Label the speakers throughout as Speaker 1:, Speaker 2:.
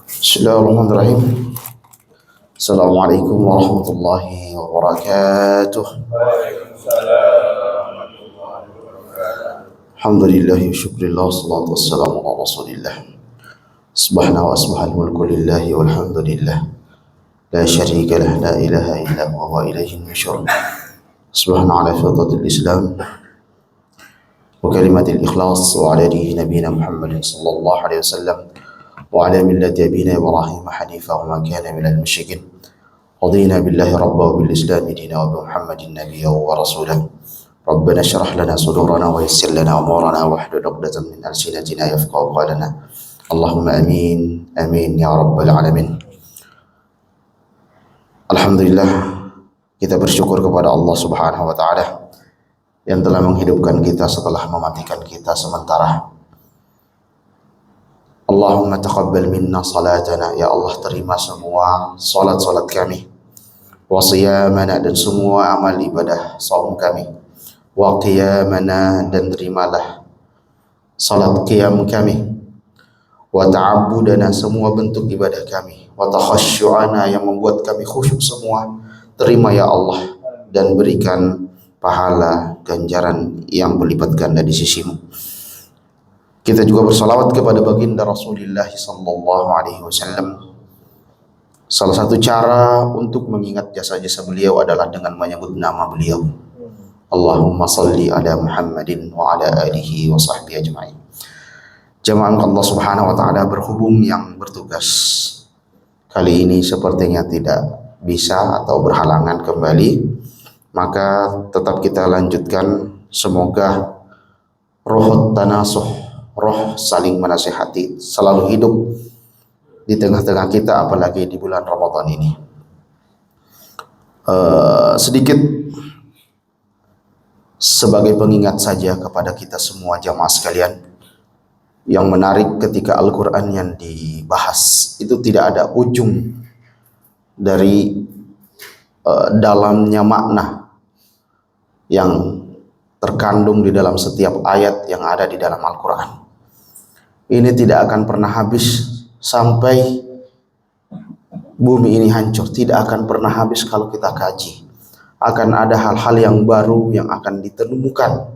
Speaker 1: Bismillahirrahmanirrahim. Assalamualaikum warahmatullahi wabarakatuh. Alhamdulillahi wa syukrillah, salatu wassalamu ala rasulillah. Subhana wa asbahal mulku lillahi walhamdulillah. La syarika lah, la ilaha illa huwa wa ilaihi nusyur. Subhana ala fitratil islam wa kalimatil ikhlas wa ala dini nabiyina Muhammadin sallallahu alaihi wasallam wa ala millati abina Ibrahim hanifa wa ma kana minal musyrikin. Radina billahi rabba wa bil islam dina wa bi Muhammadin nabiyya wa rasulah. Rabbana syrah lana sudurana wa yassir lana umurana wa hlul 'uqdatam min alsinatina yafqahu qawlana. Allahumma amin amin ya rabbal alamin. Alhamdulillah, kita bersyukur kepada Allah Subhanahu wa taala yang telah menghidupkan kita setelah mematikan kita sementara. Allahumma taqabbal minna salatana, ya Allah terima semua salat-salat kami, wa siyamana dan semua amal ibadah saum kami, wa qiyamana dan terimalah salat qiyam kami, wa ta'abbudana semua bentuk ibadah kami, wa takhasyu'ana yang membuat kami khusyuk semua terima ya Allah dan berikan pahala ganjaran yang berlipat ganda di sisimu. Kita juga bersalawat kepada baginda Rasulullah sallallahu alaihi wasallam. Salah satu cara untuk mengingat jasa-jasa beliau adalah dengan menyebut nama beliau. Allahumma salli ala Muhammadin wa ala alihi wa sahbihi ajma'in. Jamaah Allah Subhanahu wa taala, berhubung yang bertugas kali ini sepertinya tidak bisa atau berhalangan kembali, maka tetap kita lanjutkan. Semoga roh tanasuh, roh saling menasihati selalu hidup di tengah-tengah kita, apalagi di bulan Ramadan ini. Sedikit sebagai pengingat saja kepada kita semua jamaah sekalian, yang menarik ketika Al-Quran yang dibahas itu tidak ada ujung dari dalamnya makna yang terkandung di dalam setiap ayat yang ada di dalam Al-Quran. Ini tidak akan pernah habis sampai bumi ini hancur, tidak akan pernah habis kalau kita kaji. Akan ada hal-hal yang baru yang akan ditemukan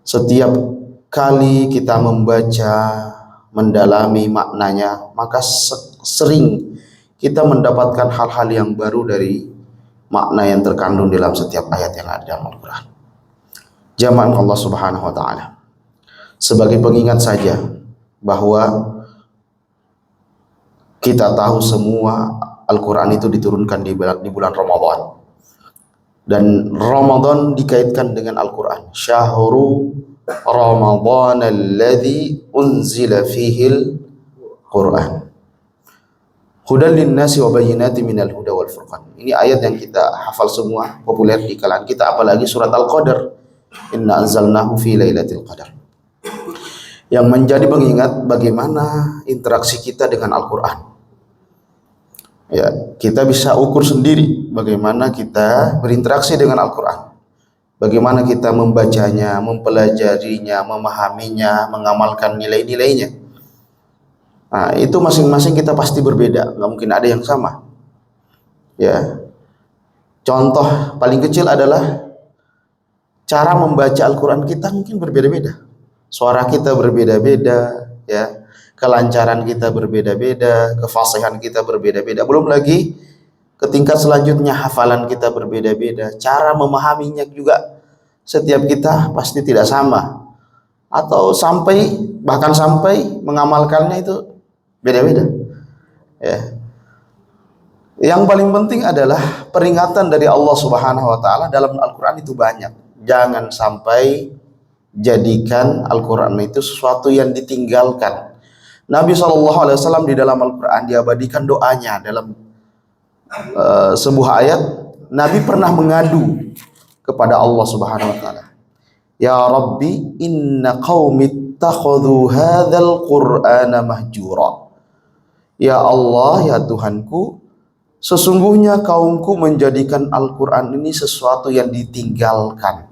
Speaker 1: setiap kali kita membaca, mendalami maknanya, maka sering kita mendapatkan hal-hal yang baru dari makna yang terkandung dalam setiap ayat yang ada dalam Al-Quran. Jamaah Allah Subhanahu wa taala, sebagai pengingat saja bahwa kita tahu semua Al-Quran itu diturunkan di bulan Ramadan, dan Ramadan dikaitkan dengan Al-Quran. Syahru Ramadan alladzi unzila fihil Quran hudan linnasi wa bayyinatin minal huda wal furqan. Ini ayat yang kita hafal semua, populer di kalangan kita, apalagi surat Al-Qadar, inna anzalnahu fi lailatul qadar, yang menjadi pengingat bagaimana interaksi kita dengan Al-Quran. Ya, kita bisa ukur sendiri bagaimana kita berinteraksi dengan Al-Quran, bagaimana kita membacanya, mempelajarinya, memahaminya, mengamalkan nilai-nilainya. Nah, itu masing-masing kita pasti berbeda, nggak mungkin ada yang sama. Ya, contoh paling kecil adalah cara membaca Al-Quran kita mungkin berbeda-beda. Suara kita berbeda-beda, ya, kelancaran kita berbeda-beda, kefasihan kita berbeda-beda. Belum lagi ke tingkat selanjutnya hafalan kita berbeda-beda, cara memahaminya juga setiap kita pasti tidak sama, atau bahkan sampai mengamalkannya itu beda-beda. Ya. Yang paling penting adalah peringatan dari Allah Subhanahu wa taala dalam Al-Quran itu banyak. Jangan sampai jadikan Al-Quran itu sesuatu yang ditinggalkan. Nabi SAW di dalam Al-Quran diabadikan doanya dalam sebuah ayat. Nabi pernah mengadu kepada Allah Subhanahu wa taala, ya Rabbi inna qaumi ittakhadhu hadzal qur'ana mahjura. Ya Allah, ya Tuhanku, sesungguhnya kaumku menjadikan Al-Quran ini sesuatu yang ditinggalkan.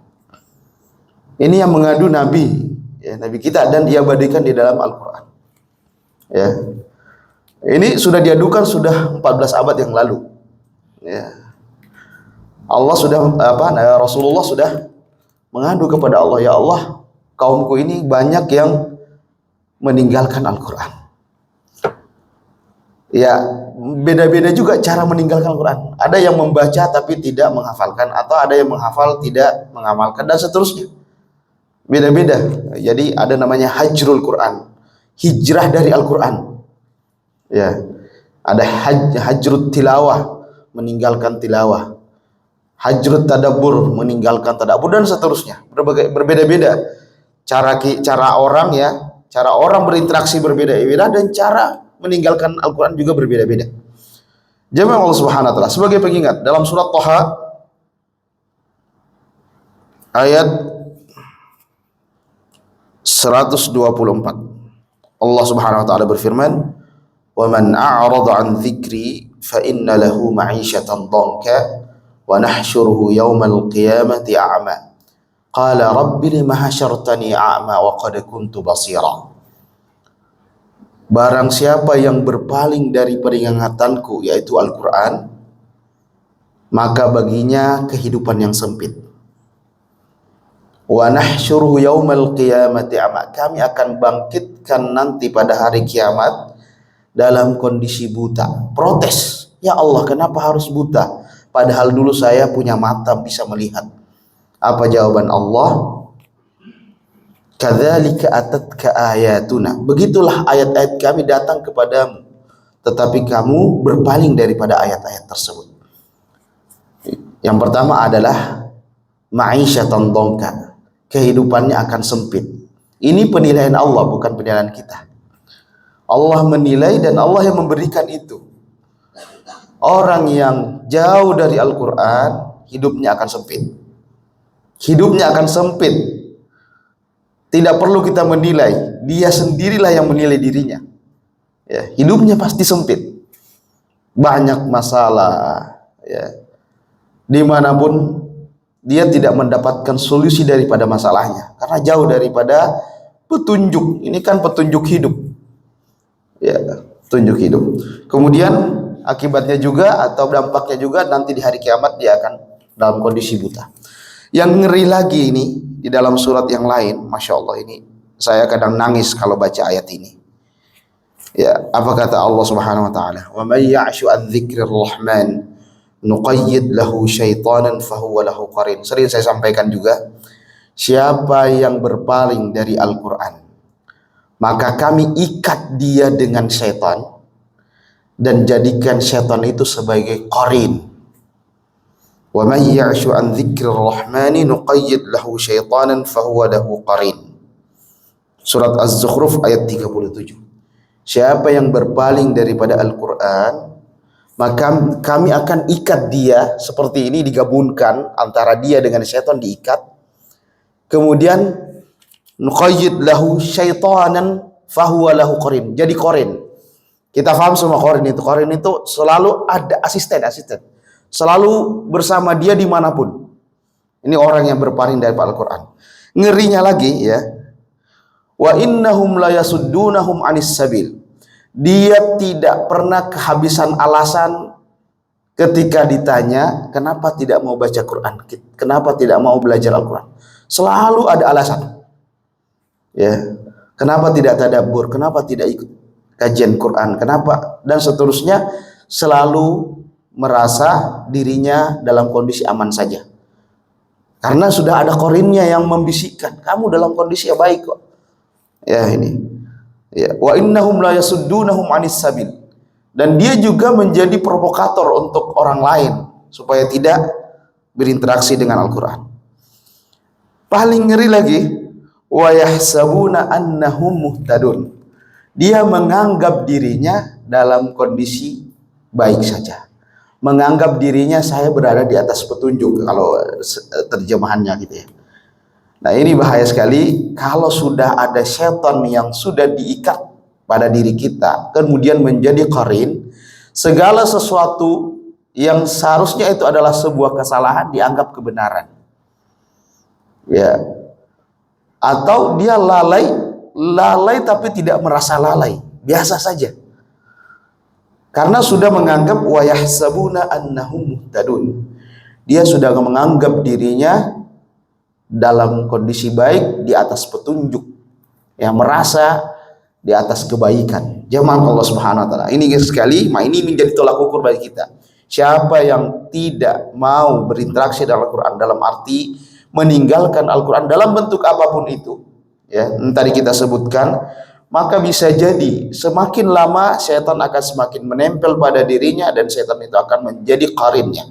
Speaker 1: Ini yang mengadu Nabi, ya, Nabi kita, dan diabadikan di dalam Al-Quran. Ya. Ini sudah diadukan sudah 14 abad yang lalu. Ya. Allah sudah Rasulullah sudah mengadu kepada Allah, ya Allah, kaumku ini banyak yang meninggalkan Al-Quran. Ya, beda-beda juga cara meninggalkan Al-Quran. Ada yang membaca tapi tidak menghafalkan, atau ada yang menghafal tidak mengamalkan, dan seterusnya. Beda-beda. Jadi ada namanya hajrul Quran, hijrah dari Al-Quran. Ya, ada hajrut tilawah, meninggalkan tilawah. Hajrut tadabbur, meninggalkan tadabbur, dan seterusnya. Berbeda-beda cara orang, ya, cara orang berinteraksi berbeda-beda, dan cara meninggalkan Al-Quran juga berbeda-beda. Jemaah Allah Subhanahu wa taala, sebagai pengingat, dalam surat Thaha ayat 124, Allah Subhanahu wa taala berfirman, "Wa man a'rada 'an dzikri fa inna lahu ma'isyatan dhanka wa nahsyuruhu yaumal qiyamati a'ma. Qala rabbi lima hasyartani a'ma wa qad kuntu basira." Barang siapa yang berpaling dari peringatanku, yaitu Al-Quran, maka baginya kehidupan yang sempit. Wa nahsyuruhu yaumal qiyamati a'ma. Kami akan bangkitkan nanti pada hari kiamat dalam kondisi buta. Protes, ya Allah, kenapa harus buta? Padahal dulu saya punya mata, bisa melihat. Apa jawaban Allah? Kadzalika atatka ayatuna. Begitulah ayat-ayat kami datang kepadamu, tetapi kamu berpaling daripada ayat-ayat tersebut. Yang pertama adalah ma'isyatan dhanka. Kehidupannya akan sempit. Ini penilaian Allah, bukan penilaian kita. Allah menilai dan Allah yang memberikan itu. Orang yang jauh dari Al-Quran, hidupnya akan sempit. Hidupnya akan sempit. Tidak perlu kita menilai, dia sendirilah yang menilai dirinya. Ya, hidupnya pasti sempit. Banyak masalah. Ya. Dimanapun dia tidak mendapatkan solusi daripada masalahnya, karena jauh daripada petunjuk. Ini kan petunjuk hidup. Ya, petunjuk hidup. Kemudian akibatnya juga atau dampaknya juga nanti di hari kiamat dia akan dalam kondisi buta. Yang ngeri lagi ini di dalam surat yang lain, Masya Allah, ini saya kadang nangis kalau baca ayat ini. Ya, apa kata Allah Subhanahu wa taala? "Wa may ya'shu an dzikrir rahman nuqayyid lahu syaitanan fahuwa lahu qarin." Sering saya sampaikan juga, siapa yang berpaling dari Al-Qur'an, maka kami ikat dia dengan syaitan dan jadikan syaitan itu sebagai qarin. Wa may ya'shu an dzikrir rahmani nuqayyid lahu syaitanan fahuwa lahu qarin. Surat Az-Zukhruf ayat 37. Siapa yang berpaling daripada Al-Qur'an, maka kami akan ikat dia seperti ini, digabungkan antara dia dengan syaitan, diikat. Kemudian nuqayyid lahu syaitanan fahuwa lahu qarin. Jadi qarin. Kita paham semua qarin itu. Qarin itu selalu ada asisten. Selalu bersama dia dimanapun. Ini orang yang berpaling dari Al-Quran. Ngerinya lagi, ya, wa innahum la yasuddunahum anis sabil. Dia tidak pernah kehabisan alasan ketika ditanya kenapa tidak mau baca Quran, kenapa tidak mau belajar Al-Quran. Selalu ada alasan. Ya, kenapa tidak tadabbur, kenapa tidak ikut kajian Quran, kenapa, dan seterusnya. Selalu merasa dirinya dalam kondisi aman saja, karena sudah ada korinnya yang membisikkan, kamu dalam kondisi yang baik kok. Ya, ini, ya, wa innahum la yasuddunahum anis sabil. Dan dia juga menjadi provokator untuk orang lain supaya tidak berinteraksi dengan Al-Quran. Paling ngeri lagi, wa yahsabuna annahum muhtadun. Dia menganggap dirinya dalam kondisi baik saja, menganggap dirinya saya berada di atas petunjuk, kalau terjemahannya gitu ya. Nah, ini bahaya sekali kalau sudah ada setan yang sudah diikat pada diri kita, kemudian menjadi qarin. Segala sesuatu yang seharusnya itu adalah sebuah kesalahan dianggap kebenaran. Ya. Atau dia lalai tapi tidak merasa lalai. biasa saja. Karena sudah menganggap wa yahsabuna annahum muhtadun. Dia sudah menganggap dirinya dalam kondisi baik di atas petunjuk, yang merasa di atas kebaikan. Jemaah Allah Subhanahu wa taala. Ini sekali, ini menjadi tolak ukur bagi kita. Siapa yang tidak mau berinteraksi dengan Al-Qur'an dalam arti meninggalkan Al-Qur'an dalam bentuk apapun itu, ya, tadi kita sebutkan, maka bisa jadi semakin lama setan akan semakin menempel pada dirinya dan setan itu akan menjadi qarinnya.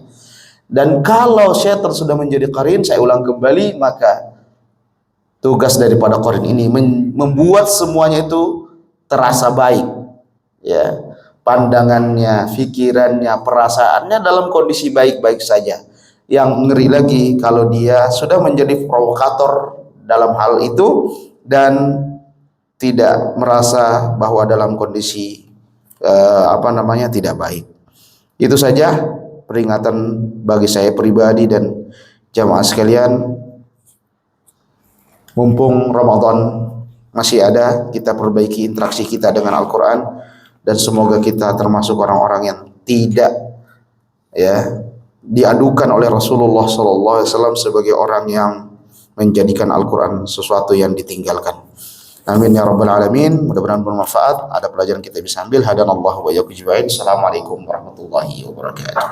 Speaker 1: Dan kalau setan sudah menjadi qarin, saya ulang kembali, maka tugas daripada qarin ini membuat semuanya itu terasa baik, ya, pandangannya, pikirannya, perasaannya dalam kondisi baik-baik saja. Yang ngeri lagi kalau dia sudah menjadi provokator dalam hal itu dan tidak merasa bahwa dalam kondisi tidak baik. Itu saja peringatan bagi saya pribadi dan jamaah sekalian. Mumpung Ramadan masih ada, kita perbaiki interaksi kita dengan Al-Quran dan semoga kita termasuk orang-orang yang tidak, ya, diadukan oleh Rasulullah SAW sebagai orang yang menjadikan Al-Quran sesuatu yang ditinggalkan. Amin ya rabbal alamin. Mudah-mudahan bermanfaat. Ada pelajaran kita bisa ambil. Hadanallahu wa iyyakum ajmain. Assalamualaikum warahmatullahi wabarakatuh.